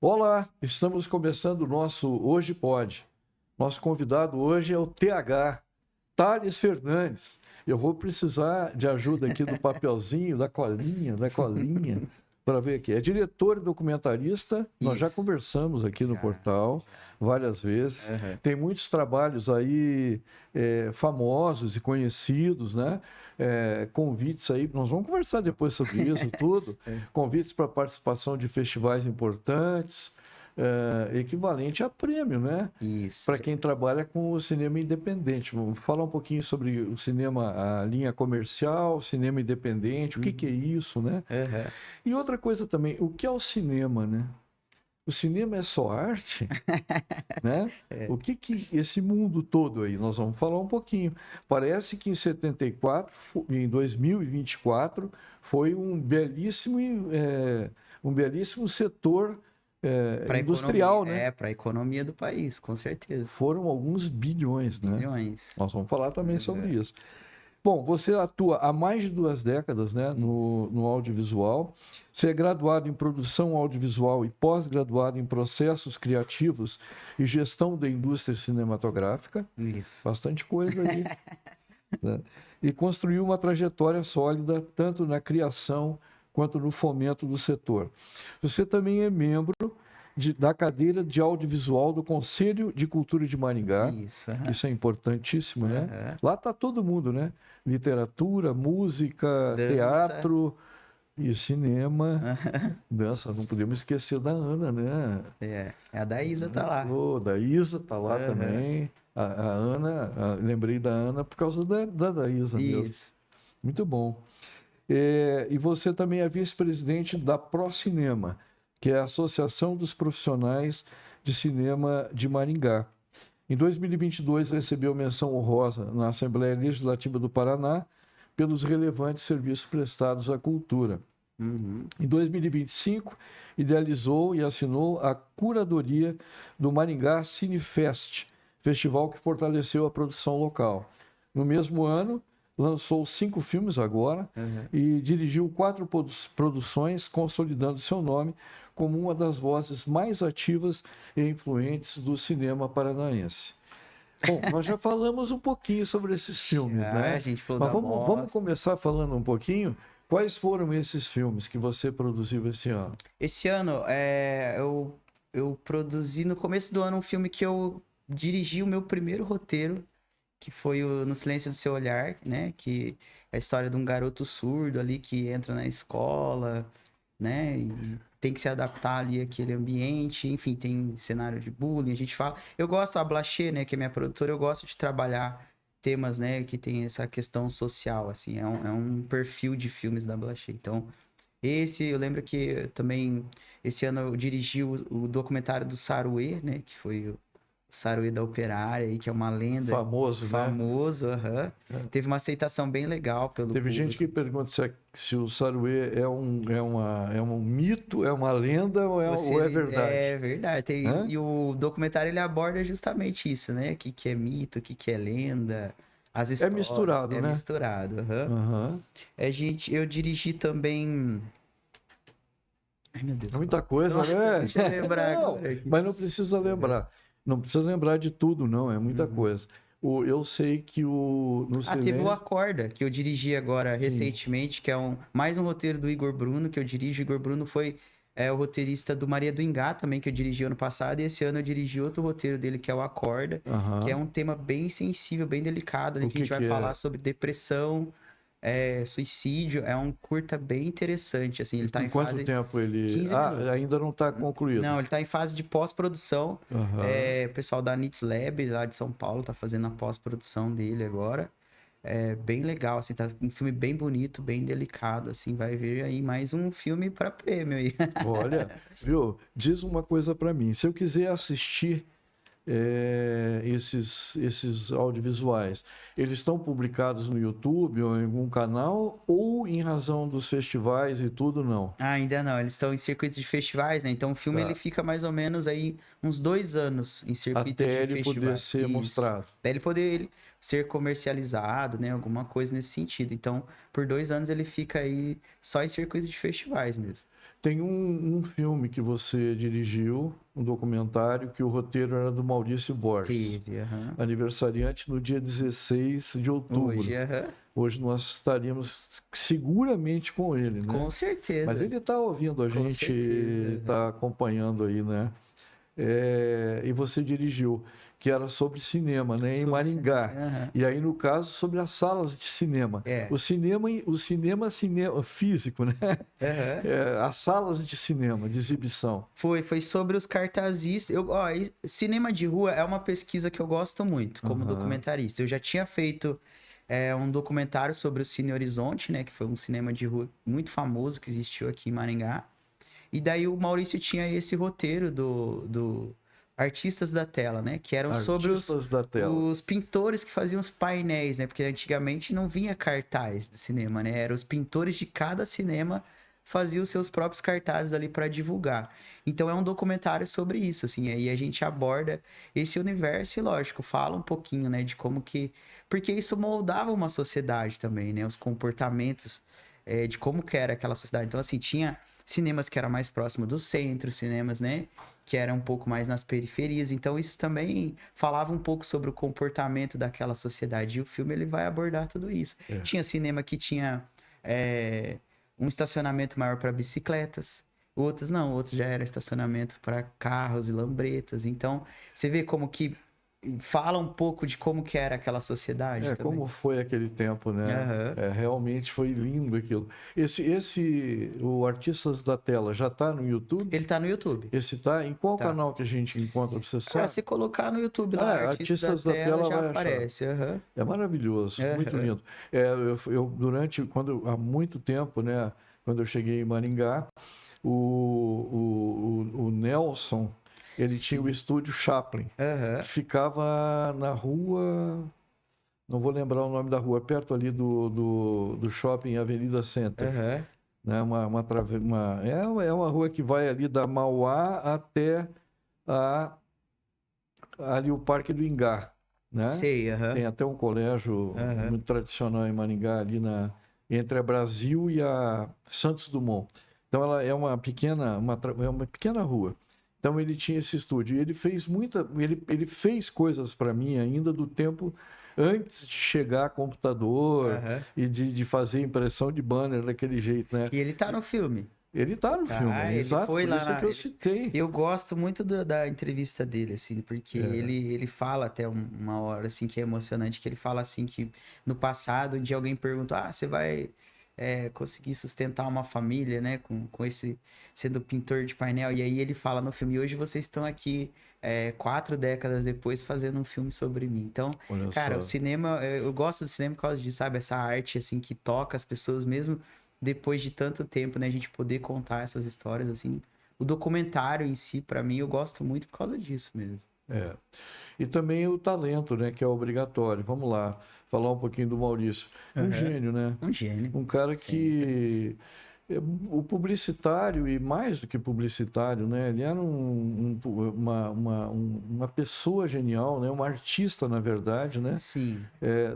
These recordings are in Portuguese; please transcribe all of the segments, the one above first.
Olá, estamos começando o nosso Hoje Pode. Nosso convidado hoje é o TH, Thales Fernandes. Eu vou precisar de ajuda aqui do papelzinho, da colinha, para ver aqui. É diretor e documentarista, nós já Isso. conversamos aqui no Já. portal várias vezes. Aham. Tem muitos trabalhos aí famosos e conhecidos, né? Convites aí, nós vamos conversar depois sobre isso tudo. É. Convites para participação de festivais importantes, equivalente a prêmio, né? Isso. Para quem trabalha com o cinema independente. Vamos falar um pouquinho sobre o cinema, a linha comercial, cinema independente, o que que é Uhum. isso, né? Aham. E outra coisa também, o que é o cinema, né? O cinema é só arte, né? É. O que que esse mundo todo aí, nós vamos falar um pouquinho. Parece que em 74, em 2024, foi um belíssimo setor Para economia, industrial, né? para economia do país, com certeza. Foram alguns bilhões, né? Bilhões. Nós vamos falar também sobre Aham. isso. Bom, você atua há mais de 2 décadas, né, Isso. no audiovisual. Você é graduado em produção audiovisual e pós-graduado em processos criativos e gestão da indústria cinematográfica. Isso. Bastante coisa aí, né? E construiu uma trajetória sólida tanto na criação quanto no fomento do setor. Você também é membro da cadeira de audiovisual do Conselho de Cultura de Maringá. Isso. Aham. Isso é importantíssimo, né? Aham. Lá está todo mundo, né? Literatura, música, Dança. teatro e cinema. Aham. Dança, não podemos esquecer da Ana, né? É. A da Isa tá lá. Oh, da Isa tá lá Aham. também. A Ana, lembrei da Ana por causa da Isa mesmo. Isso. Muito bom. E você também é vice-presidente da ProCinema, que é a Associação dos Profissionais de Cinema de Maringá. Em 2022, recebeu menção honrosa na Assembleia Legislativa do Paraná pelos relevantes serviços prestados à cultura. Uhum. Em 2025, idealizou e assinou a curadoria do Maringá Cinefest, festival que fortaleceu a produção local. No mesmo ano, lançou 5 filmes agora Aham. e dirigiu 4 produções, consolidando seu nome como uma das vozes mais ativas e influentes do cinema paranaense. Bom, nós já falamos um pouquinho sobre esses filmes, Já a né? gente falou Mas da vamos mostra. começar falando um pouquinho. Quais foram esses filmes que você produziu esse ano? Esse ano, eu produzi no começo do ano um filme que eu dirigi o meu primeiro roteiro, que foi o No Silêncio do Seu Olhar, né? Que é a história de um garoto surdo ali que entra na escola, né? E tem que se adaptar ali àquele ambiente, enfim, tem cenário de bullying, a gente fala. Eu gosto, a Blaché, né, que é minha produtora, eu gosto de trabalhar temas, né, que tem essa questão social, assim, é um perfil de filmes da Blaché. Então, eu lembro que também, esse ano eu dirigi o documentário do Saruê, né, que foi Saruê da Operária, aí, que é uma lenda Famoso, né? famoso, aham. Teve uma aceitação bem legal pelo Teve gente público. que pergunta se o Saruê é um mito, é uma lenda ou é É verdade? verdade. Hã? E o documentário ele aborda justamente isso, né? O que que é mito, o que que é lenda, as É histórias. misturado, É né? misturado, aham. Aham. Eu dirigi também. Ai, meu É Deus, qual? muita coisa, Nossa, né? deixa eu lembrar Não, agora aqui. mas não precisa lembrar. Não precisa lembrar de tudo, não. É muita Uhum. coisa. Eu sei que no Ah, teve o silêncio. Acorda, que eu dirigi agora Sim. recentemente, que é mais um roteiro do Igor Bruno, que eu dirijo. O Igor Bruno foi o roteirista do Maria do Ingá também, que eu dirigi ano passado, e esse ano eu dirigi outro roteiro dele, que é o Acorda, que é Aham. um tema bem sensível, bem delicado, ali, O que a que gente vai que falar é? sobre depressão, suicídio. É um curta bem interessante, assim, ele tá Em em quanto fase tempo ele. 15 Ah, minutos. ainda não está concluído. Não, ele tá em fase de pós-produção. Aham. O pessoal da Nits Lab, lá de São Paulo, tá fazendo a pós-produção dele agora. É bem legal, assim, tá um filme bem bonito, bem delicado, assim, vai ver aí mais um filme para prêmio aí. Olha, viu? Diz uma coisa para mim. Se eu quiser assistir esses audiovisuais, eles estão publicados no YouTube ou em algum canal ou em razão dos festivais e tudo, não? Ah, ainda não, eles estão em circuito de festivais, né? Então o filme ele Tá. fica mais ou menos aí uns 2 anos em circuito Até de ele poder festivais. ser Isso. mostrado. Até ele poder ser comercializado, né? Alguma coisa nesse sentido. Então, por 2 anos ele fica aí só em circuito de festivais mesmo. Tem um filme que você dirigiu, um documentário, que o roteiro era do Maurício Borges. Teve, aham. Aniversariante no dia 16 de outubro. Hoje, aham. Hoje nós estaríamos seguramente com ele, né? Com certeza. Mas ele está ouvindo a Com gente, certeza. está acompanhando aí, né? E você dirigiu, que era sobre cinema, né? Em Sobre Maringá. cinema, aham. E aí, no caso, sobre as salas de cinema. É. O cinema físico, né? Aham. As salas de cinema, de exibição. Foi sobre os cartazistas. Cinema de rua é uma pesquisa que eu gosto muito, como Aham. documentarista. Eu já tinha feito um documentário sobre o Cine Horizonte, né? Que foi um cinema de rua muito famoso que existiu aqui em Maringá. E daí o Maurício tinha esse roteiro do Artistas da Tela, né? Que eram sobre Artistas da tela. os pintores que faziam os painéis, né? Porque antigamente não vinha cartaz de cinema, né? Eram os pintores de cada cinema faziam os seus próprios cartazes ali para divulgar. Então é um documentário sobre isso, assim. Aí a gente aborda esse universo e, lógico, fala um pouquinho, né? De como que... Porque isso moldava uma sociedade também, né? Os comportamentos de como que era aquela sociedade. Então, assim, tinha cinemas que eram mais próximos do centro, cinemas, né, que eram um pouco mais nas periferias. Então isso também falava um pouco sobre o comportamento daquela sociedade. E o filme ele vai abordar tudo isso. Tinha cinema que tinha um estacionamento maior para bicicletas. Outros não, outros já era estacionamento para carros e lambretas. Então você vê como que fala um pouco de como que era aquela sociedade também. Como foi aquele tempo, né? Aham. Realmente foi lindo aquilo. O Artistas da Tela já está no YouTube? Ele tá no YouTube. Esse tá? Em qual Tá. canal que a gente encontra? Você sabe? Se colocar no YouTube lá, Artistas da Tela, já aparece. Aham. É maravilhoso, muito Aham. lindo. Há muito tempo, né? Quando eu cheguei em Maringá, o Nelson, ele tinha o Sim. estúdio Chaplin, Aham. que ficava na rua, não vou lembrar o nome da rua, perto ali do shopping Avenida Center. Aham. Né? É uma rua que vai ali da Mauá até ali o Parque do Ingá, né? Sei, Tem aham. até um colégio Aham. muito tradicional em Maringá, ali entre a Brasil e a Santos Dumont. Então ela é uma pequena rua. Então ele tinha esse estúdio. E ele fez coisas para mim ainda do tempo antes de chegar computador Aham. e de fazer impressão de banner daquele jeito, né? E ele tá no filme. Ele tá no filme, Ele exato, foi por lá isso é que eu citei. Eu gosto muito da entrevista dele, assim, porque ele fala até uma hora, assim, que é emocionante, que ele fala, assim, que no passado, um dia alguém pergunta, você vai conseguir sustentar uma família, né, com esse, sendo pintor de painel, e aí ele fala no filme, hoje vocês estão aqui 4 décadas depois fazendo um filme sobre mim. Então, Olha cara, só. o cinema, eu gosto do cinema por causa disso, sabe, essa arte, assim, que toca as pessoas mesmo depois de tanto tempo, né, a gente poder contar essas histórias, assim. O documentário em si, pra mim, eu gosto muito por causa disso mesmo. E também o talento, né, que é obrigatório. Vamos lá, falar um pouquinho do Maurício. Um gênio, né? Um gênio. Um cara que... O publicitário, e mais do que publicitário, né? Ele era uma pessoa genial, né? Um artista, na verdade, né? Sim.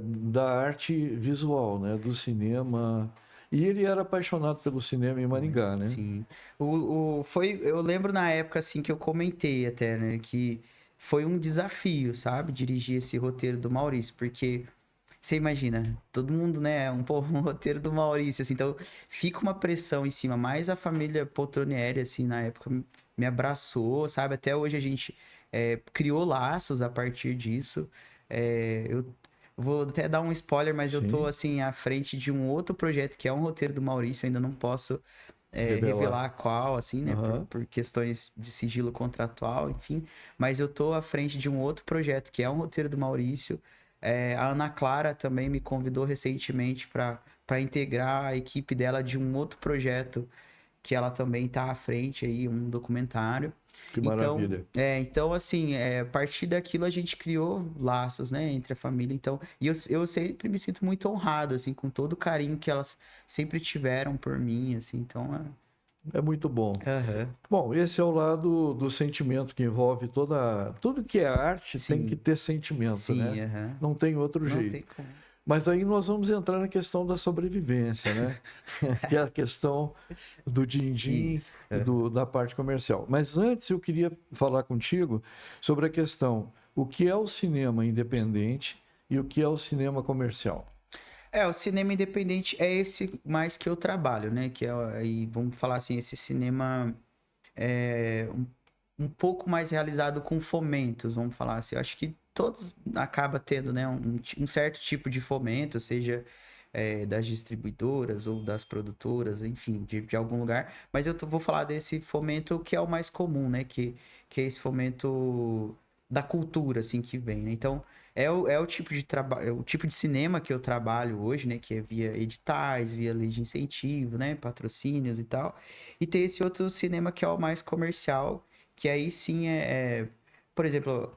Da arte visual, né? Do cinema... E ele era apaixonado pelo cinema em Maringá, né? Sim. Eu lembro na época, assim, que eu comentei até, né? Que foi um desafio, sabe? Dirigir esse roteiro do Maurício, porque... Você imagina, todo mundo, né? Um roteiro do Maurício, assim. Então, fica uma pressão em cima. Mas a família Poltronieri, assim, na época, me abraçou, sabe? Até hoje a gente criou laços a partir disso. Eu vou até dar um spoiler, mas eu tô, Sim. assim, à frente de um outro projeto, que é um roteiro do Maurício. Eu ainda não posso revelar qual, assim, né? Por questões de sigilo contratual, enfim. Mas eu tô à frente de um outro projeto, que é um roteiro do Maurício. A Ana Clara também me convidou recentemente para integrar a equipe dela de um outro projeto que ela também está à frente aí, um documentário. Que maravilha. Então assim, a partir daquilo a gente criou laços, né, entre a família. Então, e eu sempre me sinto muito honrado, assim, com todo o carinho que elas sempre tiveram por mim, assim. Então, É muito bom. Aham. Bom, esse é o lado do sentimento que envolve tudo que é arte tem Sim. que ter sentimento, Sim, né? aham. Não tem outro Não jeito. tem como. Mas aí nós vamos entrar na questão da sobrevivência, né? Que é a questão do din-din Isso. e da parte comercial. Mas antes eu queria falar contigo sobre a questão, o que é o cinema independente e o que é o cinema comercial. O cinema independente é esse mais que eu trabalho, né? Que é aí, vamos falar assim, esse cinema um pouco mais realizado com fomentos, vamos falar assim. Eu acho que todos acaba tendo, né, um certo tipo de fomento, seja das distribuidoras ou das produtoras, enfim, de algum lugar. Mas vou falar desse fomento que é o mais comum, né? Que é esse fomento da cultura, assim, que vem, né? Então, é o tipo de trabalho, é o tipo de cinema que eu trabalho hoje, né? Que é via editais, via lei de incentivo, né? Patrocínios e tal. E tem esse outro cinema que é o mais comercial, que aí sim por exemplo,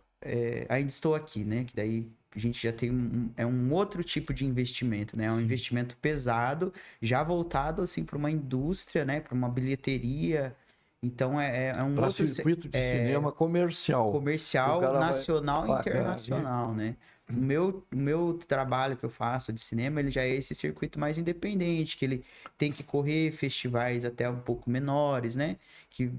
ainda estou aqui, né? Que daí a gente já tem um outro tipo de investimento, né? É um Sim. investimento pesado, já voltado assim para uma indústria, né? Para uma bilheteria. Então é um Para outro circuito de cinema comercial. O comercial, cara vai nacional e pagar ali. internacional, né? O meu trabalho que eu faço de cinema, ele já é esse circuito mais independente, que ele tem que correr festivais até um pouco menores, né? Que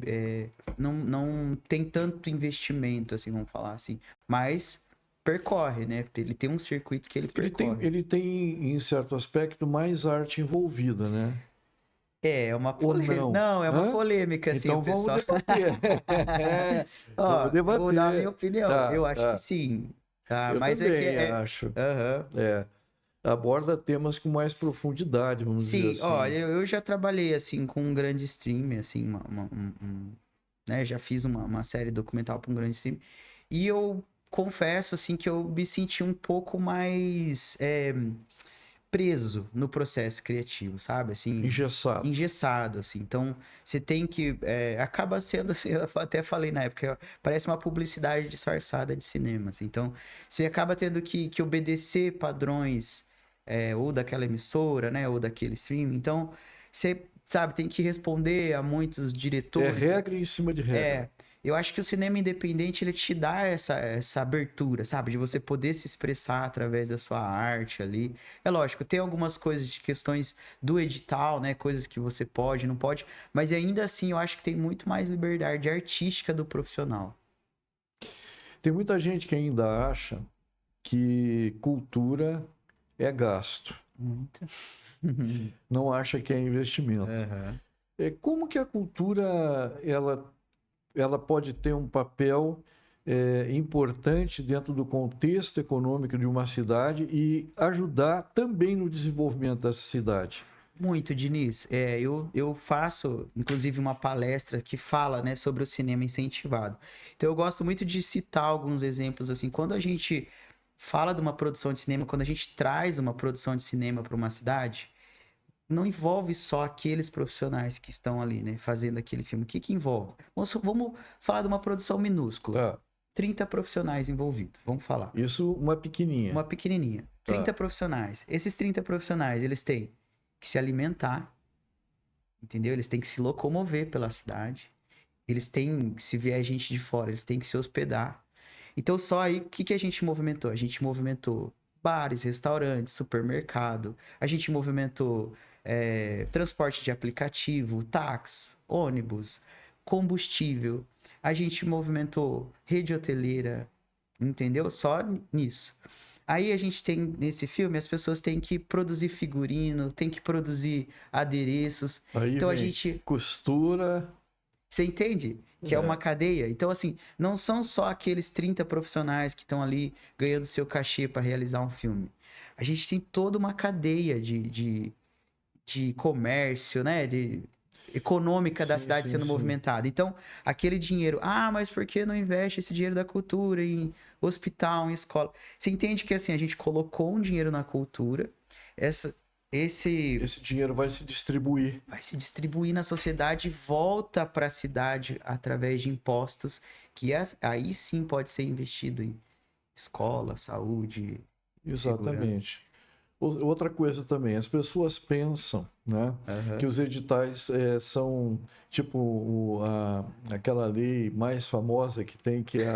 não tem tanto investimento, assim, vamos falar assim. Mas percorre, né? Ele tem um circuito que ele percorre. Ele tem, em certo aspecto, mais arte envolvida, né? É uma Ou polêmica. não? Não, é uma Hã? polêmica, assim, o Então vamos pessoal. debater. Vamos Ó, vou dar a minha debater. opinião. Tá, Eu acho que tá. sim, tá? Eu Mas é que também acho. Aham. É, aborda temas com mais profundidade, vamos dizer Sim, olha, assim. eu já trabalhei assim com um grande stream, assim, né? Já fiz uma série documental para um grande stream. E eu confesso assim que eu me senti um pouco mais preso no processo criativo, sabe? Assim, Engessado. engessado, assim. Então, você tem que acaba sendo, assim, eu até falei na época, parece uma publicidade disfarçada de cinema, assim. Então, você acaba tendo que obedecer padrões ou daquela emissora, né, ou daquele streaming. Então, você, sabe, tem que responder a muitos É diretores. regra em cima de regra. Eu acho que o cinema independente ele te dá essa abertura, sabe? De você poder se expressar através da sua arte ali. É lógico, tem algumas coisas de questões do edital, né? Coisas que você pode, não pode. Mas ainda assim, eu acho que tem muito mais liberdade artística do profissional. Tem muita gente que ainda acha que cultura é gasto, Muito. não acha que é investimento. Aham. Como que a cultura ela pode ter um papel importante dentro do contexto econômico de uma cidade e ajudar também no desenvolvimento dessa cidade? Muito, Diniz. Eu faço, inclusive, uma palestra que fala, né, sobre o cinema incentivado. Então, eu gosto muito de citar alguns exemplos, assim, quando a gente fala de uma produção de cinema, quando a gente traz uma produção de cinema para uma cidade, não envolve só aqueles profissionais que estão ali, né, fazendo aquele filme. O que que envolve? Vamos falar de uma produção minúscula. Tá. 30 profissionais envolvidos, vamos falar. Isso uma pequenininha. Uma pequenininha. Tá. 30 profissionais. Esses 30 profissionais, eles têm que se alimentar, entendeu? Eles têm que se locomover pela cidade. Eles têm, se vier gente de fora, eles têm que se hospedar. Então, só aí, o que que a gente movimentou? A gente movimentou bares, restaurantes, supermercado. A gente movimentou transporte de aplicativo, táxi, ônibus, combustível. A gente movimentou rede hoteleira, entendeu? Só nisso. Aí a gente tem, nesse filme, as pessoas têm que produzir figurino, têm que produzir adereços. Aí Então a vem gente. costura. Você entende? Que é É. uma cadeia. Então, assim, não são só aqueles 30 profissionais que estão ali ganhando seu cachê para realizar um filme. A gente tem toda uma cadeia de comércio, né? Econômica da Sim, cidade sim, sendo sim. movimentada. Então, aquele dinheiro, mas por que não investe esse dinheiro da cultura em hospital, em escola? Você entende que assim, a gente colocou um dinheiro na cultura, esse Esse dinheiro vai se distribuir. vai se distribuir na sociedade e volta para a cidade através de impostos, que aí sim pode ser investido em escola, saúde, segurança. Exatamente. Outra coisa também, as pessoas pensam, né, Aham. que os editais são tipo aquela lei mais famosa que tem, que é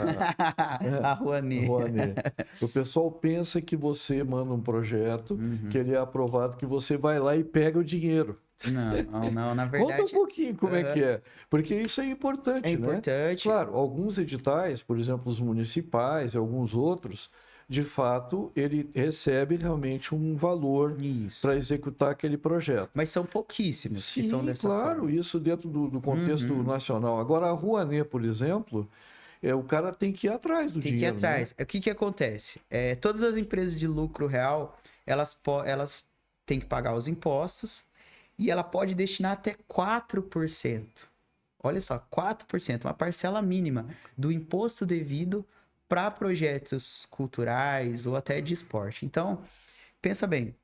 A a Rouanet. Rouanet. O pessoal pensa que você manda um projeto, que Uhum. ele é aprovado, que você vai lá e pega o dinheiro. Não, não, na Conta um verdade, pouquinho como é que aham, é, porque isso é é importante, né? importante. Claro, alguns editais, por exemplo, os municipais e alguns outros, de fato, ele recebe realmente um valor Isso. para executar aquele projeto. Mas são pouquíssimos que são Sim, dessa claro, forma. isso dentro do contexto Uhum. nacional. Agora, a Rouanet, por exemplo, o cara tem que ir atrás do Tem que ir dinheiro, né? atrás. O que que acontece? Todas as empresas de lucro real, elas têm que pagar os impostos e ela pode destinar até 4%. Olha só, 4%, uma parcela mínima do imposto devido para projetos culturais ou até de esporte. Então, pensa bem,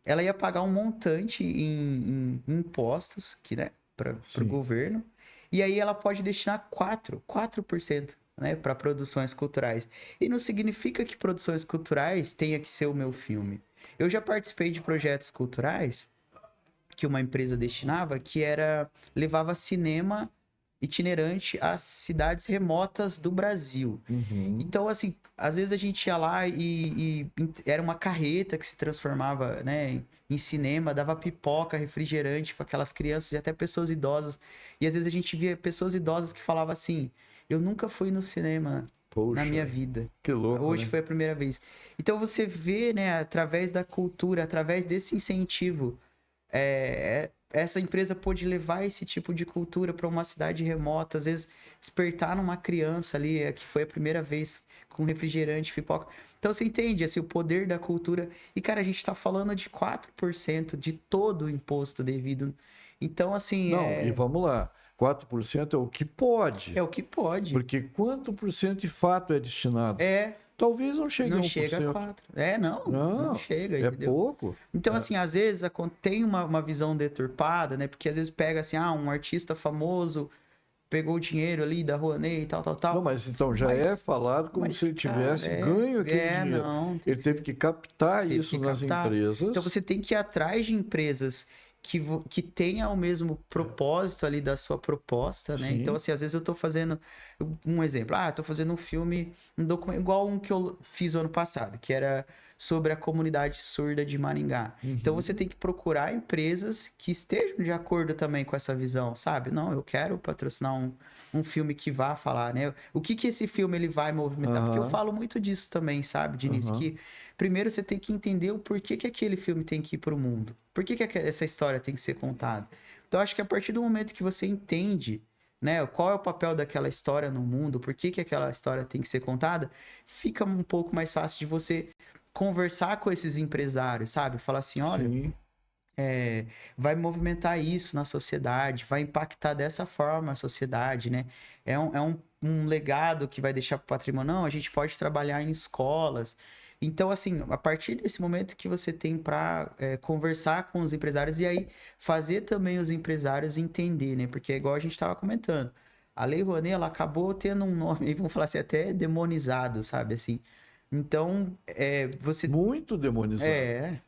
ela ia pagar um montante em impostos, que, né, para o Sim. governo, e aí ela pode destinar 4%, né, para produções culturais. E não significa que produções culturais tenha que ser o meu filme. Eu já participei de projetos culturais que uma empresa destinava, que era levava cinema itinerante às cidades remotas do Brasil. Uhum. Então, assim, às vezes a gente ia lá era uma carreta que se transformava, né, em cinema, dava pipoca, refrigerante para aquelas crianças e até pessoas idosas. E às vezes a gente via pessoas idosas que falavam assim: eu nunca fui no cinema na Poxa, minha vida. que louco, Hoje né? foi a primeira vez. Então você vê, né, através da cultura, através desse incentivo, essa empresa pôde levar esse tipo de cultura para uma cidade remota, às vezes despertar numa criança ali, que foi a primeira vez com refrigerante, pipoca. Então você entende assim, o poder da cultura. E, cara, a gente está falando de 4% de todo o imposto devido. Então, assim, Não, e vamos lá. 4% é o que é pode, o que pode. porque quanto por cento de fato é destinado? É, Talvez não chegue a não um por chega a cento. 4. Não Não, chega, é entendeu? pouco. Então, É. assim, às vezes tem uma visão deturpada, né? Porque às vezes pega assim, um artista famoso pegou o dinheiro ali da Rouanet e tal, tal, Não, tal. mas então já é Mas, falado como mas, se ele cara, tivesse ganho aquele dinheiro. não, tem Ele que teve ser, que captar teve isso que nas captar. Então empresas. você tem que ir atrás de empresas que tenha o mesmo propósito ali da sua proposta, né? Então, Sim. assim, às vezes eu tô fazendo um exemplo. Eu tô fazendo um filme, um documento, igual um que eu fiz o ano passado, que era sobre a comunidade surda de Maringá. Então você Uhum. tem que procurar empresas que estejam de acordo também com essa visão, sabe? Não, eu quero patrocinar um filme que vá falar, né? O que que esse filme ele vai movimentar? Porque eu Aham, falo muito disso também, sabe, Diniz? aham. Que primeiro você tem que entender o porquê que aquele filme tem que ir pro mundo. Por que que essa história tem que ser contada? Então, acho que a partir do momento que você entende, né, qual é o papel daquela história no mundo, por que que aquela história tem que ser contada, fica um pouco mais fácil de você conversar com esses empresários, sabe? Falar assim, olha, Sim. vai movimentar isso na sociedade, vai impactar dessa forma a sociedade, né? É um legado que vai deixar para o patrimônio. Não, a gente pode trabalhar em escolas. Então, assim, a partir desse momento que você tem para conversar com os empresários e aí fazer também os empresários entender, né? Porque é igual a gente estava comentando. A Lei Rouanet, ela acabou tendo um nome, vamos falar assim, até demonizado, sabe? Assim, então, você... Muito demonizado. É...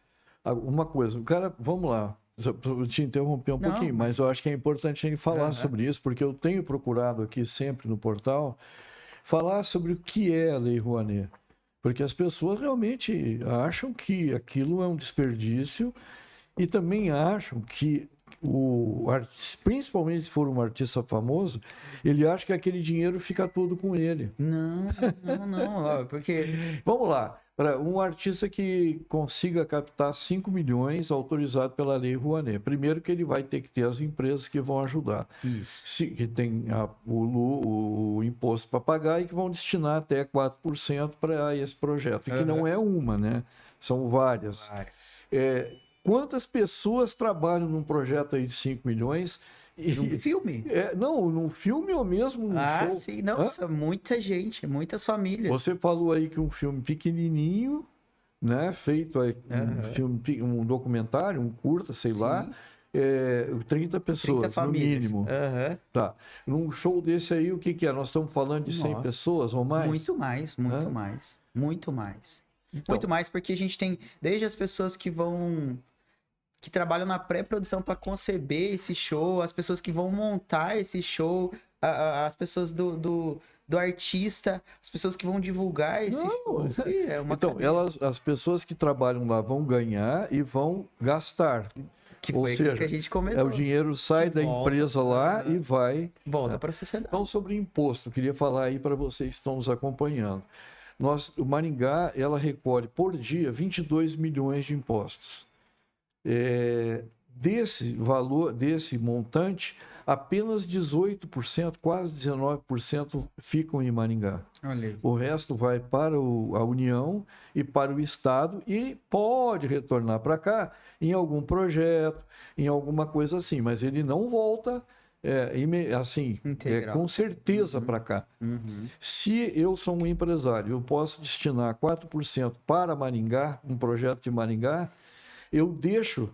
Uma coisa, o cara, vamos lá, eu te interromper um Não, pouquinho, mas eu acho que é importante a gente falar aham, sobre isso, porque eu tenho procurado aqui sempre no portal falar sobre o que é a Lei Rouanet. Porque as pessoas realmente acham que aquilo é um desperdício e também acham que principalmente se for um artista famoso, ele acha que aquele dinheiro fica todo com ele. não, não, não, ó, porque Vamos lá. Para um artista que consiga captar 5 milhões autorizado pela Lei Rouanet, primeiro que ele vai ter que ter as empresas que vão ajudar, isso. que tem o imposto para pagar e que vão destinar até 4% para esse projeto. E que não Aham. é uma, né? São várias. Várias. É, quantas pessoas trabalham num projeto aí de 5 milhões? Num filme? Não, num filme ou mesmo num Ah, show? sim. Hã? Nossa, muita gente, muitas famílias. Você falou aí que um filme pequenininho, né, feito aí, um Aham. filme, um documentário, um curta, sei lá, Sim. 30 30 pessoas, no famílias. mínimo. Aham. Tá. Num show desse aí, o que que é? Nós estamos falando de 100 Nossa. pessoas ou mais? Muito mais, muito Hã? mais. Muito mais. Então, Muito mais porque a gente tem desde as pessoas que trabalham na pré-produção para conceber esse show, as pessoas que vão montar esse show, as pessoas do artista, as pessoas que vão divulgar esse Não, show. E é uma então cadeia. as pessoas que trabalham lá vão ganhar e vão gastar. Que Ou foi aquilo que seja, a gente comentou. o dinheiro sai Que da volta, empresa lá e vai. volta para a sociedade. Então, sobre imposto, queria falar aí para vocês que estão nos acompanhando. O Maringá, ela recolhe por dia 22 milhões de impostos. Desse valor, desse montante, apenas 18%, quase 19% ficam em Maringá. Olha aí. O resto vai para a União e para o Estado e pode retornar para cá em algum projeto, em alguma coisa assim, mas ele não volta Integral. com certeza para cá. Uhum. Se eu sou um empresário, eu posso destinar 4% para Maringá, um projeto de Maringá, eu deixo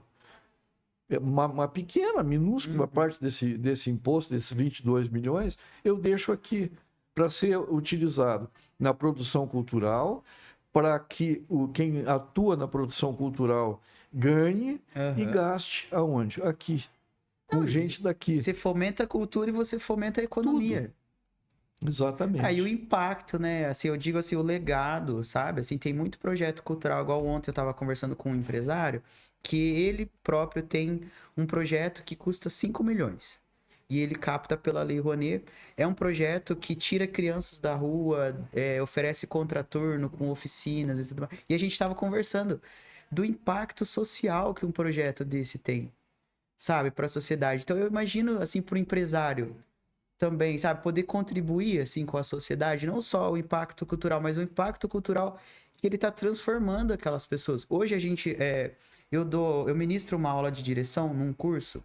uma pequena, minúscula parte desse imposto, desses 22 milhões, eu deixo aqui para ser utilizado na produção cultural, para que quem atua na produção cultural ganhe e gaste aonde? Aqui. Com Não, gente daqui. Você fomenta a cultura e você fomenta a economia. Exatamente. Aí o impacto, né? Assim, eu digo assim, o legado, sabe? Assim, tem muito projeto cultural, igual ontem eu estava conversando com um empresário, que ele próprio tem um projeto que custa 5 milhões. E ele capta pela Lei Rouanet. É um projeto que tira crianças da rua, oferece contraturno com oficinas e tudo mais. E a gente estava conversando do impacto social que um projeto desse tem, sabe, para a sociedade. Então eu imagino, assim, para o empresário também, sabe, poder contribuir, assim, com a sociedade, não só o impacto cultural, mas o impacto cultural que ele está transformando aquelas pessoas. Hoje a gente, eu ministro uma aula de direção num curso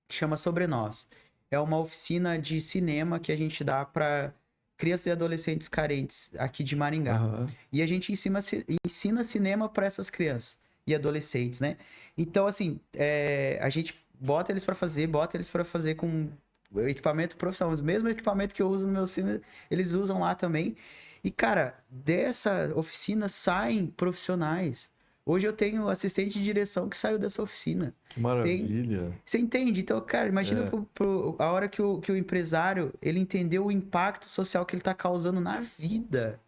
que chama Sobre Nós. É uma oficina de cinema que a gente dá para crianças e adolescentes carentes aqui de Maringá. Aham. E a gente ensina cinema para essas crianças e adolescentes, né? Então, assim, a gente bota eles para fazer com o equipamento profissional. O mesmo equipamento que eu uso no meu filme, eles usam lá também. E, cara, dessa oficina saem profissionais. Hoje eu tenho assistente de direção que saiu dessa oficina. Que maravilha. Você entende? Então, cara, imagina a hora que o empresário, ele entendeu o impacto social que ele tá causando na vida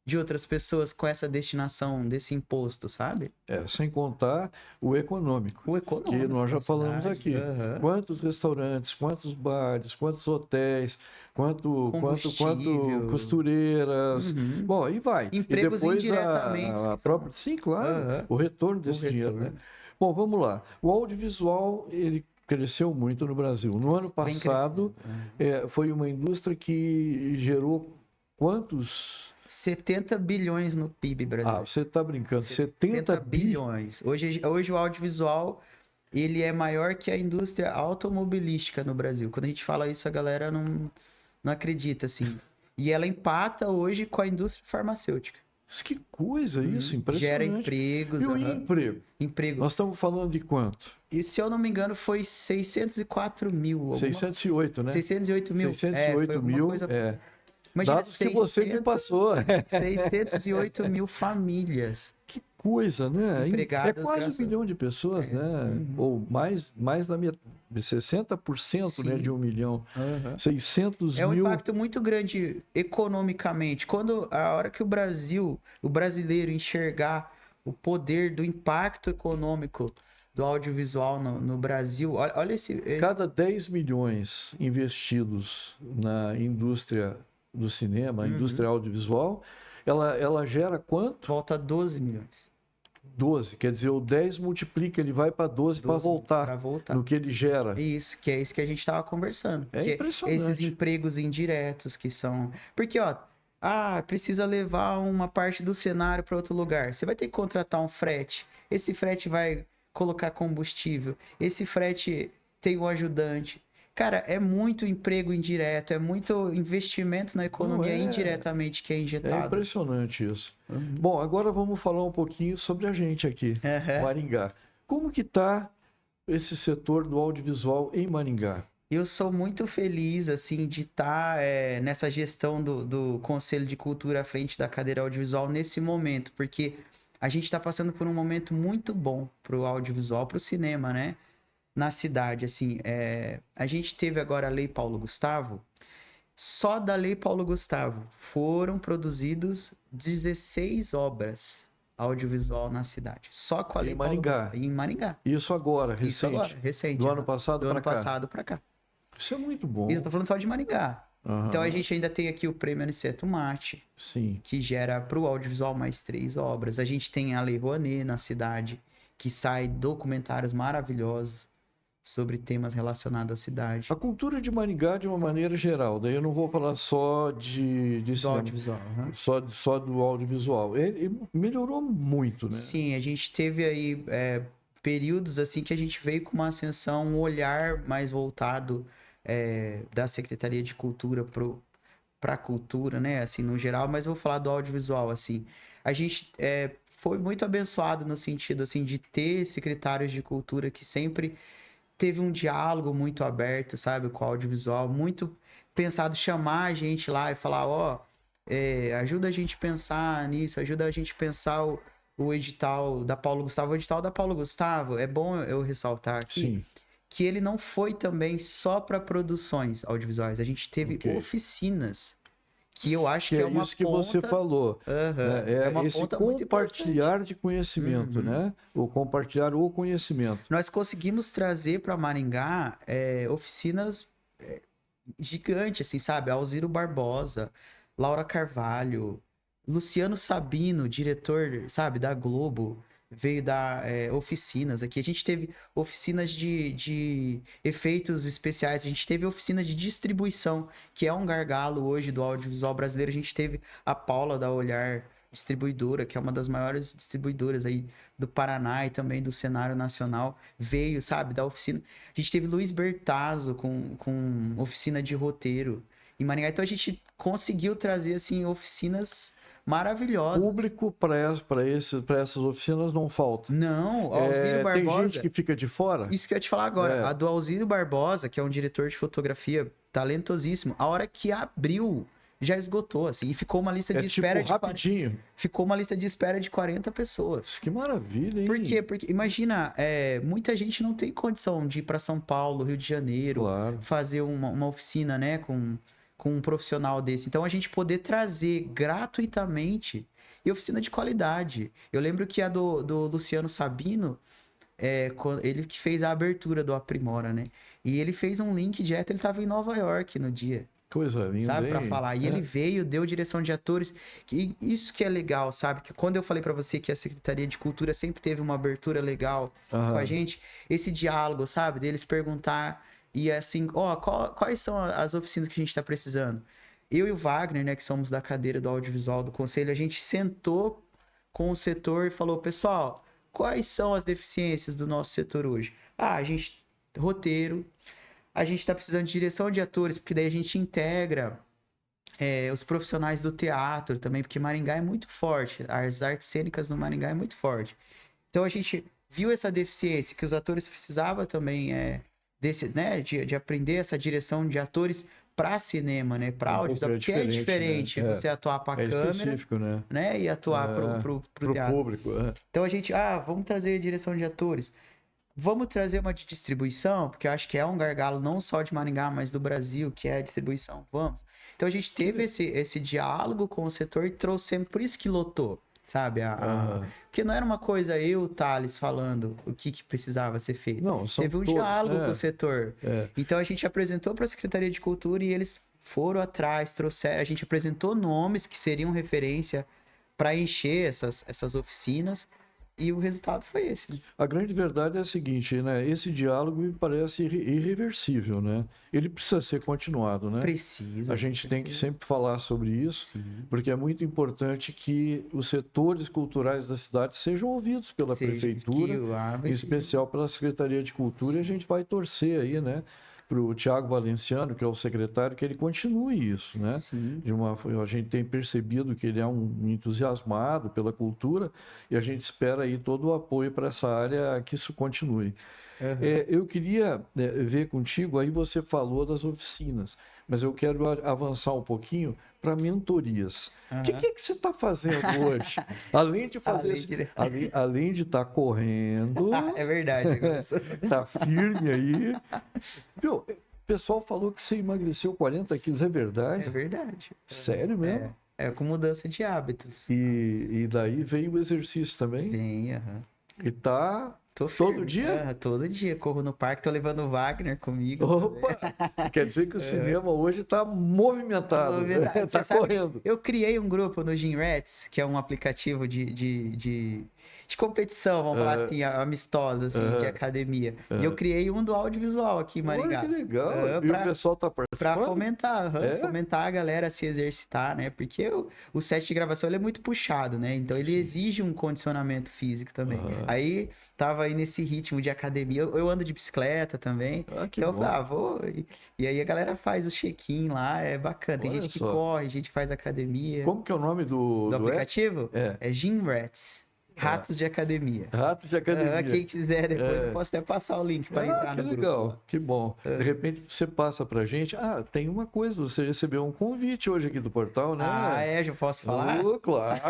de outras pessoas com essa destinação desse imposto, sabe? Sem contar o econômico. O econômico. Que nós já da falamos cidade. aqui. Aham. Quantos restaurantes, quantos bares, quantos hotéis, quanto Combustível. costureiras. Uhum. Bom, e vai. Empregos e depois indiretamente, a que própria. são- Sim, claro. Aham. O retorno desse O dinheiro, retorno. né? Bom, vamos lá. O audiovisual, ele cresceu muito no Brasil. No ano Vem passado, crescendo. foi uma indústria que gerou quantos? 70 bilhões no PIB brasileiro. Você está brincando. 70 bilhões. Hoje o audiovisual, ele é maior que a indústria automobilística no Brasil. Quando a gente fala isso, a galera não acredita, assim. E ela empata hoje com a indústria farmacêutica. Que coisa isso, impressionante. Gera empregos. E o aham. emprego? Emprego. Nós estamos falando de quanto? E se eu não me engano, foi 604 mil. 608, né? 608 mil. 608 foi alguma mil. coisa... É. Imagina, Dados que você me passou. 608 mil famílias. Que coisa, né? Empregadas, É quase graças 1 milhão de pessoas, né? Ou mais da minha. 60%, né, Sim. de 1 milhão. Aham. 600 É um mil. impacto muito grande economicamente. Quando a hora que o brasileiro enxergar o poder do impacto econômico do audiovisual no Brasil, olha esse... Cada 10 milhões investidos na indústria do cinema, a indústria audiovisual, ela gera quanto? Volta a 12 milhões. 12. Quer dizer, o 10 multiplica, ele vai para 12 para voltar Para voltar. no que ele gera. Isso que a gente estava conversando. É Que impressionante. Esses empregos indiretos que são... Porque, ó, precisa levar uma parte do cenário para outro lugar. Você vai ter que contratar um frete. Esse frete vai colocar combustível. Esse frete tem um ajudante. Cara, é muito emprego indireto, é muito investimento na economia indiretamente que é É injetado. impressionante isso. Bom, agora vamos falar um pouquinho sobre a gente aqui, Uhum. Maringá. Como que está esse setor do audiovisual em Maringá? Eu sou muito feliz, assim, de estar nessa gestão do Conselho de Cultura à frente da cadeira audiovisual nesse momento, porque a gente está passando por um momento muito bom para o audiovisual, para o cinema, né? Na cidade, assim, a gente teve agora a Lei Paulo Gustavo. Só da Lei Paulo Gustavo foram produzidos 16 obras audiovisual na cidade. Só com a Em Lei Paulo Gustavo. Maringá. Em Maringá. Isso agora, Isso agora, recente. recente. Do ano Aham. passado Do ano para cá. passado pra cá. Isso é muito bom. Isso, eu tô falando só de Maringá. Então a Aham. gente ainda tem aqui o Prêmio Aniceto Mate, Sim. que gera pro audiovisual mais 3 obras. A gente tem a Lei Rouanet na cidade, que sai documentários maravilhosos sobre temas relacionados à cidade. A cultura de Maringá, de uma maneira geral, daí eu não vou falar só de Do cinema, audiovisual. Aham. só do audiovisual. Ele melhorou muito, né? Sim, a gente teve aí períodos assim que a gente veio com uma ascensão, um olhar mais voltado da Secretaria de Cultura para a cultura, né? Assim, no geral, mas eu vou falar do audiovisual, assim. A gente foi muito abençoado no sentido, assim, de ter secretários de cultura que sempre teve um diálogo muito aberto, sabe, com o audiovisual, muito pensado chamar a gente lá e falar, ó, ajuda a gente a pensar nisso, ajuda a gente a pensar o edital da Paulo Gustavo. O edital da Paulo Gustavo, é bom eu ressaltar aqui, Sim. que ele não foi também só para produções audiovisuais. A gente teve Ok. oficinas, que eu acho Que que é é uma isso que você ponta. falou, Aham, né? é uma Esse ponta muito importante. compartilhar de conhecimento, Uhum. né? O compartilhar o conhecimento. Nós conseguimos trazer para Maringá oficinas gigantes, assim, sabe? Alziro Barbosa, Laura Carvalho, Luciano Sabino, diretor, sabe, da Globo, veio dar oficinas aqui. A gente teve oficinas de efeitos especiais, a gente teve oficina de distribuição, que é um gargalo hoje do audiovisual brasileiro. A gente teve a Paula da Olhar Distribuidora, que é uma das maiores distribuidoras aí do Paraná e também do cenário nacional, veio, sabe, da oficina. A gente teve Luiz Bertazzo com oficina de roteiro em Maringá. Então a gente conseguiu trazer, assim, oficinas maravilhosas. Público para essas oficinas não falta. Não, Alziro Tem gente Barbosa. que fica de fora? Isso que eu ia te falar agora. É. A do Alziro Barbosa, que é um diretor de fotografia talentosíssimo, a hora que abriu, já esgotou, assim, e ficou uma lista de espera de 40, rapidinho. ficou uma lista de espera de 40 pessoas. Que maravilha, hein? Por quê? Porque, imagina, muita gente não tem condição de ir para São Paulo, Rio de Janeiro, Claro. fazer uma oficina, né, com um profissional desse. Então, a gente poder trazer gratuitamente e oficina de qualidade. Eu lembro que a do Luciano Sabino, ele que fez a abertura do Aprimora, né? E ele fez um link direto, ele estava em Nova York no dia. Coisa linda, Sabe, pra hein? falar. E ele veio, deu direção de atores. E isso que é legal, sabe? Que quando eu falei pra você que a Secretaria de Cultura sempre teve uma abertura legal com a Aham. gente, esse diálogo, sabe? Deles perguntar e assim, ó, quais são as oficinas que a gente tá precisando? Eu e o Wagner, né, que somos da cadeira do audiovisual do conselho, a gente sentou com o setor e falou, pessoal, quais são as deficiências do nosso setor hoje? Ah, a gente, roteiro, a gente tá precisando de direção de atores, porque daí a gente integra os profissionais do teatro também, porque Maringá é muito forte, as artes cênicas no Maringá é muito forte. Então a gente viu essa deficiência, que os atores precisavam também né, de aprender essa direção de atores para cinema, né, para audiovisual, porque é diferente né? você atuar para É câmera, específico, né? né, e atuar pro Pro teatro. público. Então a gente, vamos trazer direção de atores. Vamos trazer uma de distribuição, porque eu acho que é um gargalo não só de Maringá, mas do Brasil, que é a distribuição. Vamos. Então a gente teve esse diálogo com o setor e trouxemos, por isso que lotou, sabe? Porque não era uma coisa eu, Thales, falando o que precisava ser feito. Não, são Teve um todos, diálogo com o setor. É. Então a gente apresentou para a Secretaria de Cultura e eles foram atrás, trouxeram. A gente apresentou nomes que seriam referência para encher essas oficinas. E o resultado foi esse. Né? A grande verdade é a seguinte, né? Esse diálogo me parece irreversível, né? Ele precisa ser continuado, né? Precisa. A gente tem que sempre falar sobre isso, Sim. porque é muito importante que os setores culturais da cidade sejam ouvidos pela prefeitura, em especial pela Secretaria de Cultura, e a gente vai torcer aí, né? o Tiago Valenciano, que é o secretário, que ele continue isso, né? Sim. A gente tem percebido que ele é um entusiasmado pela cultura e a gente espera aí todo o apoio para essa área que isso continue. Aham. Eu queria ver contigo, aí você falou das oficinas, mas eu quero avançar um pouquinho para mentorias. O que, Aham. que você está fazendo hoje? Além de fazer Além de... além de estar correndo, É verdade, agora eu sou... tá firme aí. Viu? O pessoal falou que você emagreceu 40 quilos, é É verdade? verdade. Sério É, mesmo? é com mudança de hábitos. E daí veio o exercício também? Bem, aham. E tá Tô todo firme. dia? Todo dia. Corro no parque, tô levando o Wagner comigo também. Opa! Quer dizer que o cinema hoje está movimentado, Novidade. está Você sabe, correndo. eu criei um grupo no Gym Rats, que é um aplicativo de competição, vamos falar assim, amistosa, assim, de academia. E eu criei um do audiovisual aqui em Olha que Maringá. legal. E o Pra, pessoal está pra participando? fomentar, É? fomentar a galera a se exercitar, né? Porque o set de gravação ele é muito puxado, né? Então ele exige um condicionamento físico também. Aí tava aí nesse ritmo de academia. Eu ando de bicicleta também. Ah, que Então eu bom. falei, vou. E aí a galera faz o check-in lá, é bacana. Tem Olha gente que só. corre, gente que faz academia. Como que é o nome do Do app? aplicativo? É. É Gym Rats. Ratos de academia. Ratos de Academia. Quem quiser depois, eu É. posso até passar o link para entrar Que no grupo lá. legal, que bom. De repente você passa pra gente. Ah, tem uma coisa, você recebeu um convite hoje aqui do portal, né? Já posso falar? Claro,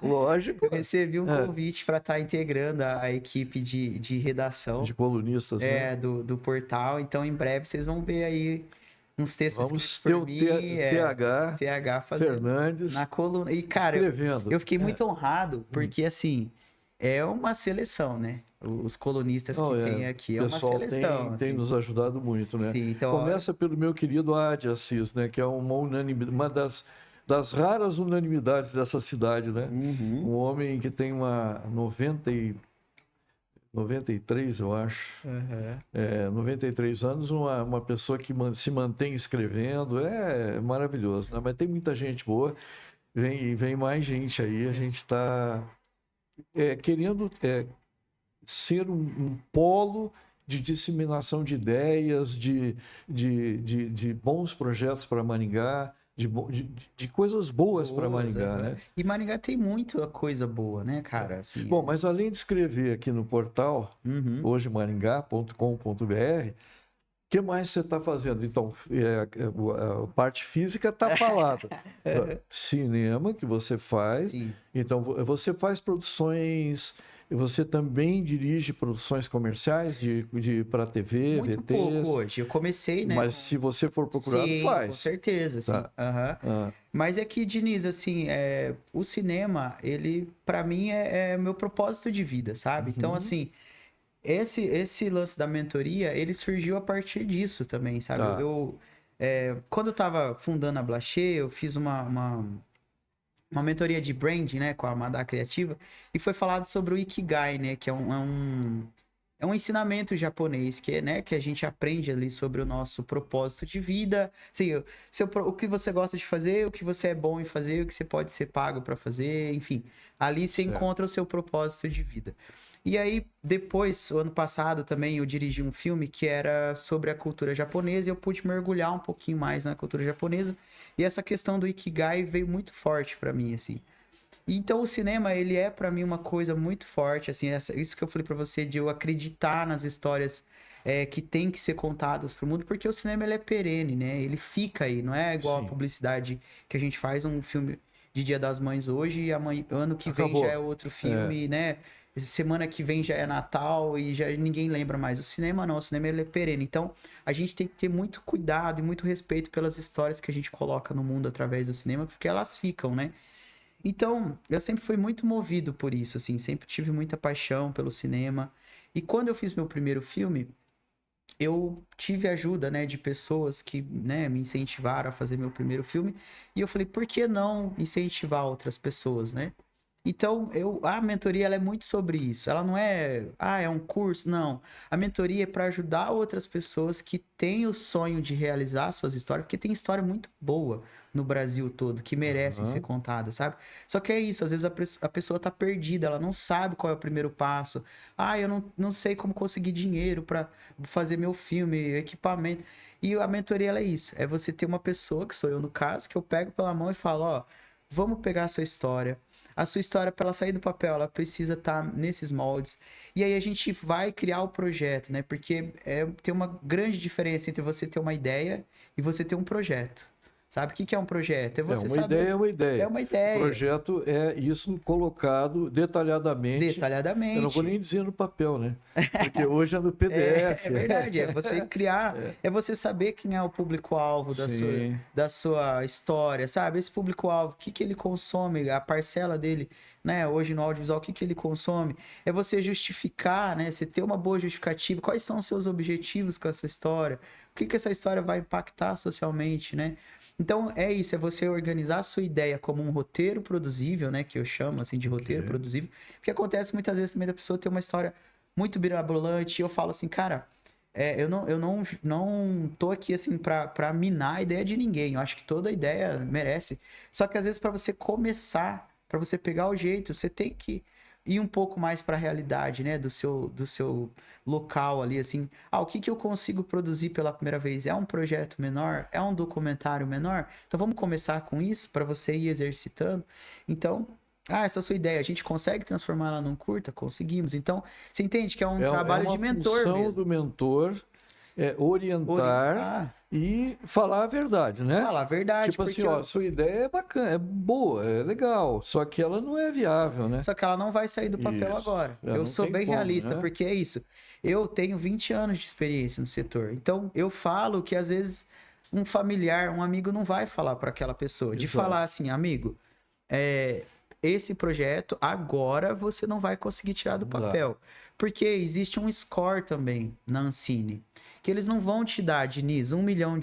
lógico. Eu recebi um convite para estar integrando a equipe de redação De colunistas, né? do portal. Então, em breve, vocês vão ver aí uns textos Vamos escritos ter por o mim. TH fazendo Fernandes na coluna. E, cara, escrevendo. eu fiquei muito honrado, porque, assim, é uma seleção, né? Os colunistas que tem aqui. É O uma pessoal seleção. tem Assim. nos ajudado muito, né? Sim, então, Começa pelo meu querido Adi Assis, né? Que é uma unanimidade, uma das raras unanimidades dessa cidade, né? Uhum. Um homem que tem uma 93, eu acho. 93 anos, uma pessoa que se mantém escrevendo, é maravilhoso, né? Mas tem muita gente boa, vem mais gente aí, a gente está querendo ser um polo de disseminação de ideias, de bons projetos para Maringá, de coisas boas para Maringá, né? E Maringá tem muita coisa boa, né, cara? Assim, Bom, mas além de escrever aqui no portal, hojemaringá.com.br, o que mais você está fazendo? Então, a parte física está falada. Cinema que você faz. Sim. Então, você faz produções. Você também dirige produções comerciais para TV, Muito VTs? pouco hoje. Eu comecei, né? Mas se você for procurado, Sim, faz. com certeza, sim. Tá. Mas é que, Diniz, assim, o cinema, ele, pra mim, é meu propósito de vida, sabe? Então, assim, esse lance da mentoria, ele surgiu a partir disso também, sabe? Tá. Quando eu tava fundando a Blaché, eu fiz uma mentoria de branding, né, com a Amada Criativa, e foi falado sobre o Ikigai, né, que é um ensinamento japonês, que a gente aprende ali sobre o nosso propósito de vida, assim, o que você gosta de fazer, o que você é bom em fazer, o que você pode ser pago para fazer, enfim, ali você encontra o seu propósito de vida. E aí, depois, o ano passado também, eu dirigi um filme que era sobre a cultura japonesa e eu pude mergulhar um pouquinho mais na cultura japonesa. E essa questão do Ikigai veio muito forte pra mim, assim. E então, o cinema, ele é pra mim uma coisa muito forte, assim, isso que eu falei pra você, de eu acreditar nas histórias que tem que ser contadas pro mundo, porque o cinema, ele é perene, né? Ele fica aí, não é igual a publicidade que a gente faz um filme de Dia das Mães hoje e ano que vem já é outro filme, né? Semana que vem já é Natal e já ninguém lembra mais. O cinema não, o cinema ele é perene. Então, a gente tem que ter muito cuidado e muito respeito pelas histórias que a gente coloca no mundo através do cinema, porque elas ficam, né? Então, eu sempre fui muito movido por isso, assim, sempre tive muita paixão pelo cinema. E quando eu fiz meu primeiro filme, eu tive ajuda, né, de pessoas que, né, me incentivaram a fazer meu primeiro filme. E eu falei, por que não incentivar outras pessoas, né? Então, a mentoria ela é muito sobre isso. Ela não é, é um curso, não. A mentoria é para ajudar outras pessoas que têm o sonho de realizar suas histórias, porque tem história muito boa no Brasil todo, que merecem ser contadas, sabe? Só que é isso, às vezes a pessoa tá perdida, ela não sabe qual é o primeiro passo. Eu não sei como conseguir dinheiro para fazer meu filme, equipamento. E a mentoria ela é isso, é você ter uma pessoa, que sou eu no caso, que eu pego pela mão e falo, ó, vamos pegar a sua história. A sua história, para ela sair do papel, ela precisa estar nesses moldes. E aí a gente vai criar o projeto, né? Porque tem uma grande diferença entre você ter uma ideia e você ter um projeto. Sabe o que é um projeto? É você uma ideia é uma ideia. É uma ideia. O projeto é isso colocado detalhadamente. Detalhadamente. Eu não vou nem dizer no papel, né? Porque hoje é no PDF. É verdade, é você criar, é você saber quem é o público-alvo da sua história, sabe? Esse público-alvo, o que ele consome, a parcela dele, né? Hoje no audiovisual, o que ele consome. É você justificar, né? Você ter uma boa justificativa, quais são os seus objetivos com essa história, o que essa história vai impactar socialmente, né? Então, é isso, é você organizar a sua ideia como um roteiro produzível, né? Que eu chamo, assim, de roteiro produzível. Porque acontece muitas vezes também da pessoa ter uma história muito mirabolante e eu falo assim, cara, eu não tô aqui, assim, pra minar a ideia de ninguém. Eu acho que toda ideia merece. Só que, às vezes, para você começar, para você pegar o jeito, você tem que ir um pouco mais para a realidade, né, do seu local ali, assim, o que eu consigo produzir pela primeira vez? É um projeto menor? É um documentário menor? Então vamos começar com isso para você ir exercitando. Então, essa é a sua ideia, a gente consegue transformar ela num curta? Conseguimos. Então, você entende que é um trabalho de mentor mesmo. A função do mentor é orientar e falar a verdade, né? Falar a verdade. Tipo assim, sua ideia é bacana, é boa, é legal, só que ela não é viável, né? Só que ela não vai sair do papel agora. Eu sou bem realista, porque é isso. Eu tenho 20 anos de experiência no setor. Então, eu falo que às vezes um familiar, um amigo não vai falar para aquela pessoa. De falar assim, amigo, esse projeto agora você não vai conseguir tirar do papel. Porque existe um score também na Ancine. Que eles não vão te dar, Diniz, R$1 milhão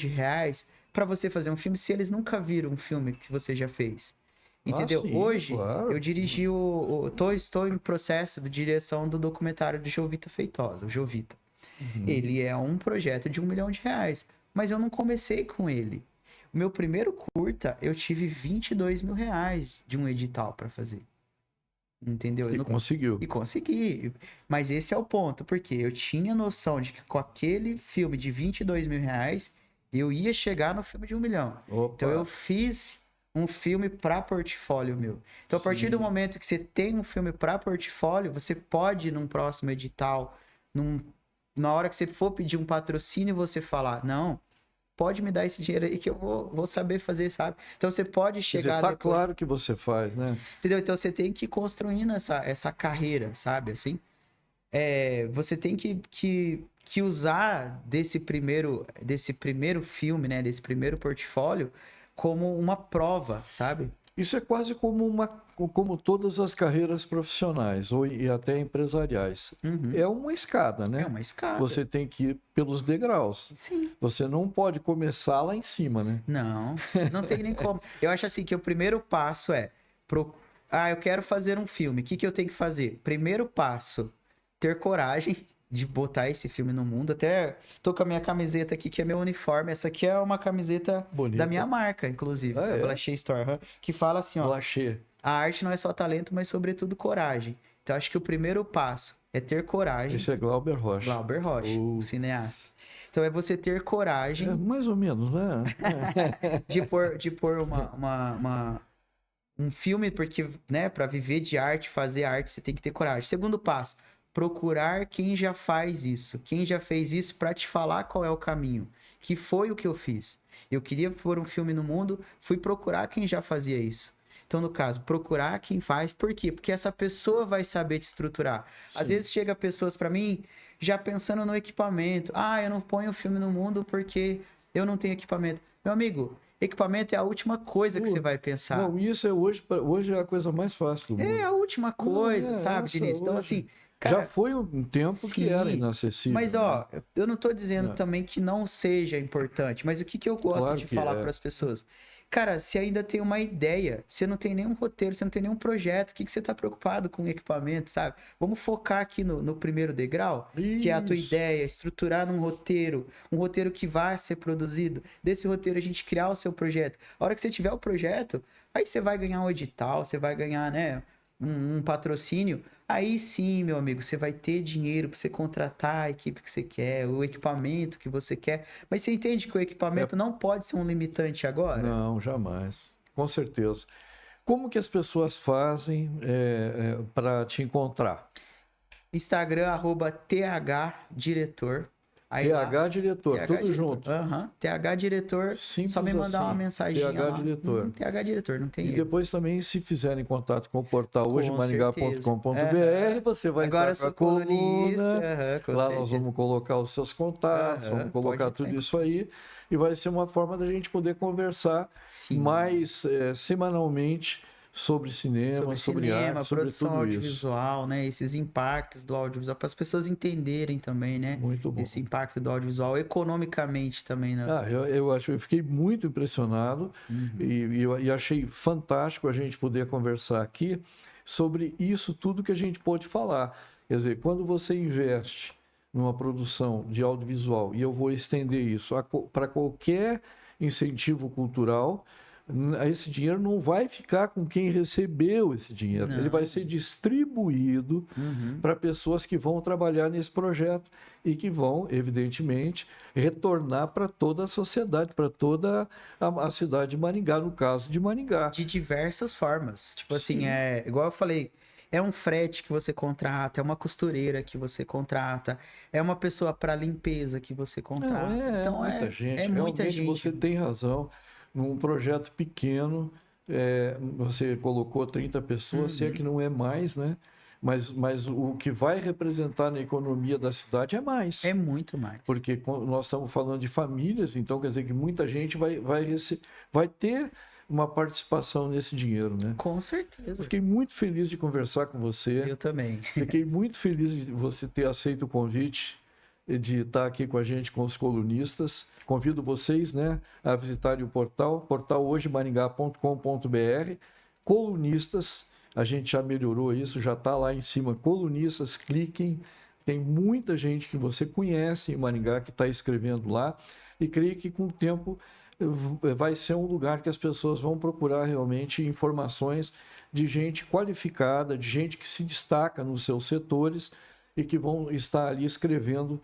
para você fazer um filme se eles nunca viram um filme que você já fez. Entendeu? Sim, hoje, claro. eu dirigi estou em processo de direção do documentário de Jovita Feitosa, o Jovita. Ele é um projeto de R$1 milhão, mas eu não comecei com ele. O meu primeiro curta, eu tive R$22 mil de um edital para fazer. Entendeu? Conseguiu. E consegui. Mas esse é o ponto, porque eu tinha noção de que com aquele filme de R$22 mil, eu ia chegar no filme de R$1 milhão. Opa. Então eu fiz um filme para portfólio meu. Então a partir do momento que você tem um filme para portfólio, você pode ir num próximo edital, na hora que você for pedir um patrocínio, você falar, não, pode me dar esse dinheiro aí que eu vou saber fazer, sabe? Então você pode chegar depois... claro que você faz, né? Entendeu? Então você tem que ir construindo essa carreira, sabe? Assim, você tem que usar desse primeiro filme, né? Desse primeiro portfólio como uma prova, sabe? Isso é quase como todas as carreiras profissionais e até empresariais. É uma escada, né? É uma escada. Você tem que ir pelos degraus. Sim. Você não pode começar lá em cima, né? Não tem nem como. Eu acho assim que o primeiro passo eu quero fazer um filme. O que eu tenho que fazer? Primeiro passo, ter coragem de botar esse filme no mundo. Até tô com a minha camiseta aqui, que é meu uniforme. Essa aqui é uma camiseta bonita da minha marca, inclusive, da Blaché Store, que fala assim, ó. Blaché. A arte não é só talento, mas sobretudo coragem. Então acho que o primeiro passo é ter coragem. Esse é Glauber Rocha. Glauber Rocha, o cineasta. Então é você ter coragem. Mais ou menos, né? de pôr um filme, porque, né, para viver de arte, fazer arte, você tem que ter coragem. Segundo passo, procurar quem já faz isso. Quem já fez isso para te falar qual é o caminho. Que foi o que eu fiz. Eu queria pôr um filme no mundo, fui procurar quem já fazia isso. Então, no caso, procurar quem faz. Por quê? Porque essa pessoa vai saber te estruturar. Sim. Às vezes chega pessoas para mim já pensando no equipamento. Eu não ponho o filme no mundo porque eu não tenho equipamento. Meu amigo, equipamento é a última coisa que você vai pensar. Não, isso é hoje é a coisa mais fácil do mundo. É a última coisa, sabe, Diniz? Então, assim... Cara, já foi um tempo que era inacessível. Mas, eu não tô dizendo também que não seja importante, mas o que eu gosto de falar para as pessoas? Cara, você ainda tem uma ideia, você não tem nenhum roteiro, você não tem nenhum projeto, o que, que você tá preocupado com o equipamento, sabe? Vamos focar aqui no primeiro degrau, que é a tua Isso. ideia, estruturar num roteiro, um roteiro que vai ser produzido. Desse roteiro a gente criar o seu projeto. A hora que você tiver o projeto, aí você vai ganhar um edital, você vai ganhar, né, um patrocínio. Aí sim, meu amigo, você vai ter dinheiro para você contratar a equipe que você quer, o equipamento que você quer. Mas você entende que o equipamento não pode ser um limitante agora? Não, jamais. Com certeza. Como que as pessoas fazem para te encontrar? Instagram, @thdiretor. Aí lá, TH Diretor, TH tudo Diretor. junto. Aham, TH Diretor. Só me Simples mandar uma assim. mensaginha TH lá. Diretor. TH Diretor, não tem E erro. depois também, se fizerem contato com o portal Com certeza. hojemaningá.com.br, Aham. você vai Agora estar eu com a sou colunista. coluna. Aham, com Lá nós certeza. vamos colocar os seus contatos, Aham, vamos pode colocar entrar tudo em isso contato. aí. E vai ser uma forma da gente poder conversar Sim. mais semanalmente sobre cinema, sobre arte, sobre produção tudo isso. audiovisual, né? Esses impactos do audiovisual, para as pessoas entenderem também, né? Muito bom. Esse impacto do audiovisual economicamente também, né? Eu fiquei muito impressionado Uhum. e achei fantástico a gente poder conversar aqui sobre isso tudo que a gente pôde falar. Quer dizer, quando você investe numa produção de audiovisual, e eu vou estender isso para qualquer incentivo cultural, esse dinheiro não vai ficar com quem recebeu esse dinheiro, ele vai Não. ser distribuído Uhum. para pessoas que vão trabalhar nesse projeto e que vão, evidentemente, retornar para toda a sociedade, para toda a cidade de Maringá, no caso de Maringá. De diversas formas. Tipo assim, Sim. igual eu falei, é um frete que você contrata, é uma costureira que você contrata, é uma pessoa para limpeza que você Não, contrata. é Então muita é gente. muita Realmente gente. você tem razão. Num projeto pequeno, você colocou 30 pessoas, se é que Uhum. não é mais, né? Mas o que vai representar na economia da cidade é mais. É muito mais. Porque nós estamos falando de famílias, então quer dizer que muita gente vai ter uma participação nesse dinheiro, né? Com Eu certeza. fiquei muito feliz de conversar com você. Eu também. Fiquei muito feliz de você ter aceito o convite e de estar aqui com a gente, com os colunistas. Convido vocês, né, a visitarem o portal hojemaringá.com.br. Colunistas, a gente já melhorou isso, já está lá em cima. Colunistas, cliquem. Tem muita gente que você conhece em Maringá que está escrevendo lá. E creio que com o tempo vai ser um lugar que as pessoas vão procurar realmente informações de gente qualificada, de gente que se destaca nos seus setores e que vão estar ali escrevendo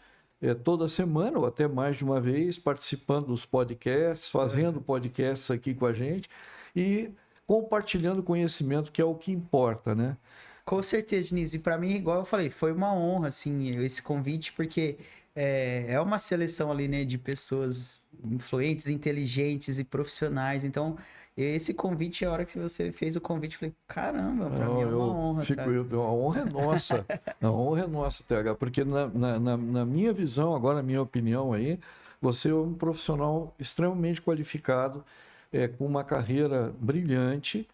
toda semana ou até mais de uma vez, participando dos podcasts, fazendo podcasts aqui com a gente e compartilhando conhecimento, que é o que importa, né? Com certeza, Diniz. E para mim, igual eu falei, foi uma honra, assim, esse convite, porque é uma seleção ali, né, de pessoas influentes, inteligentes e profissionais. Então, esse convite, a hora que você fez o convite, eu falei, caramba, para mim é uma honra, tá? A honra é nossa, a honra é nossa, TH, porque na minha visão, agora, na minha opinião aí, você é um profissional extremamente qualificado, com uma carreira brilhante,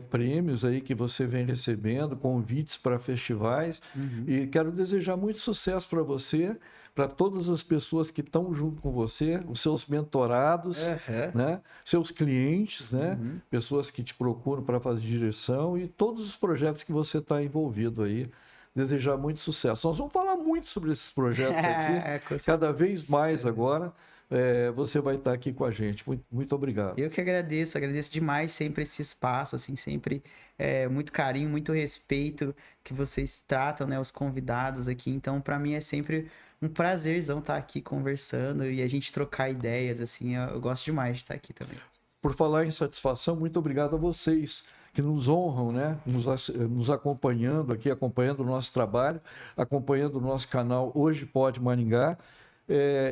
prêmios aí que você vem recebendo, convites para festivais, Uhum. e quero desejar muito sucesso para você, para todas as pessoas que estão junto com você, os seus mentorados, Aham. né? Seus clientes, né? Uhum. Pessoas que te procuram para fazer direção e todos os projetos que você está envolvido aí. Desejar muito sucesso. Nós vamos falar muito sobre esses projetos aqui, Com certeza. cada vez mais agora. Você vai estar aqui com a gente. Muito, muito obrigado. Eu que agradeço demais sempre esse espaço, assim, sempre muito carinho, muito respeito que vocês tratam, né, os convidados aqui. Então, para mim é sempre um prazerzão estar aqui conversando e a gente trocar ideias, assim, eu gosto demais de estar aqui também. Por falar em satisfação, muito obrigado a vocês que nos honram, né? Nos acompanhando aqui, acompanhando o nosso trabalho, acompanhando o nosso canal Hoje Pode Maringá,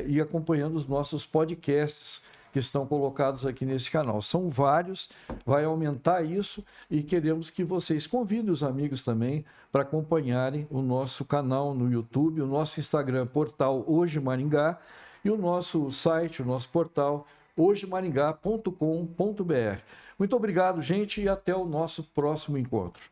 e acompanhando os nossos podcasts que estão colocados aqui nesse canal. São vários, vai aumentar isso e queremos que vocês convidem os amigos também para acompanharem o nosso canal no YouTube, o nosso Instagram, portal Hoje Maringá, e o nosso site, o nosso portal hojemaringá.com.br. Muito obrigado, gente, e até o nosso próximo encontro.